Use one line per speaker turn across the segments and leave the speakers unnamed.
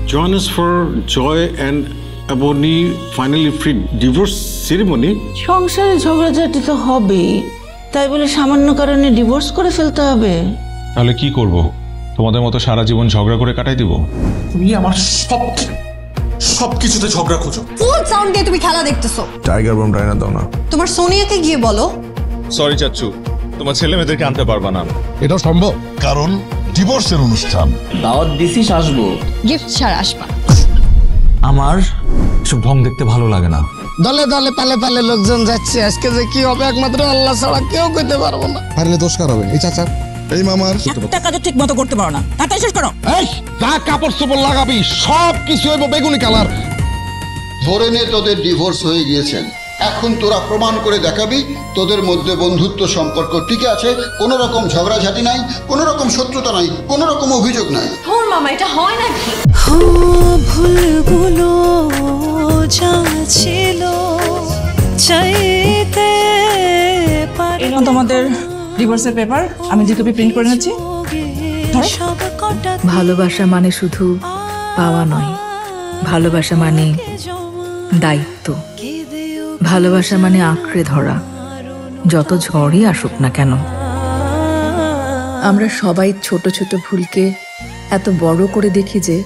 Join us for Joy and Ebony finally free divorce ceremony.
সংসারে ঝগড়াঝাটি তো হবেই, তাই বলে সামান্য কারণে ডিভোর্স করে ফেলতে হবে?
তাহলে কি করব? তোমাদের মতো সারা জীবন ঝগড়া করে কাটাই দিব?
তুমি আমার সবকিছুতে ঝগড়া খোঁজো।
ফুল সাউন্ড দিয়ে তুমি খেলা দেখতেছো।
টাইগার বম রাইনা দাও না।
তোমার সোনিয়াকে গিয়ে বলো।
সরি চাচ্চু, তোমার ছেলে মেয়েদেরকে আনতে পারবা না।
এটাও সম্ভব, কারণ ডিভোর্সের অনুষ্ঠান।
দাওয়াত দিছিস আসবো,
গিফট ছাড়া আসবা।
আমার সব ঢং দেখতে ভালো লাগে না।
দলে দলে পালে পালে লোকজন যাচ্ছে, আজকে যে কি হবে একমাত্র আল্লাহ ছাড়া কেউ কইতে পারবো না।
পারলে দোষ কার হবে? এই চাচা, এই মামার।
একটা কাজ ঠিক মতো করতে পারো না, তাড়াতাড়ি শেষ করো।
এই যা কাপড় চোপড় লাগাবি সব কিছু হইব বেগুনি কালার।
ধরে নে তোদের ডিভোর্স হয়ে গিয়েছেন, এখন তোরা প্রমাণ করে দেখাবি তোদের মধ্যে বন্ধুত্ব সম্পর্ক টিকে আছে, কোনো রকম ঝগড়াঝাটি নাই, কোনো রকম শত্রুতা নাই, কোনো রকম অভিযোগ নাই।
তোর মামা এটা হয় নাকি?
ভুলগুলো যা ছিল চাইতে পারি।
এই নাও তোমাদের ডিভোর্সের পেপার, আমি 2 কপি প্রিন্ট করে নিচ্ছি।
ভালোবাসা মানে শুধু পাওয়া নয়, ভালোবাসা মানে দায়িত্ব, ভালোবাসা মানে আঁকড়ে ধরা, যত ঝড়ই আসুক না কেন। আমরা সবাই ছোট ছোট ভুলকে এত বড় করে দেখি যে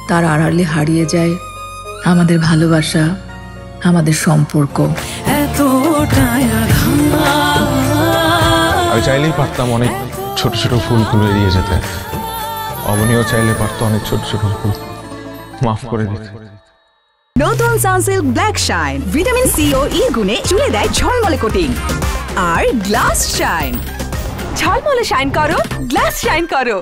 তার আড়ালে হারিয়ে যায় আমাদের ভালোবাসা, আমাদের সম্পর্ক।
আমি চাইলেই পারতাম অনেক ছোট ছোট ফুলগুলো এড়িয়ে যেতে। অবনীও চাইলে পারতো অনেক ছোট ছোট ফুল মাফ করে দিতে।
নতুন Sunsilk black shine vitamin C ও ই গুণে চুলে দেয় ঝলমলে কোটিং। আর গ্লাস শাইন, ঝলমলে শাইন করো, গ্লাস শাইন করো।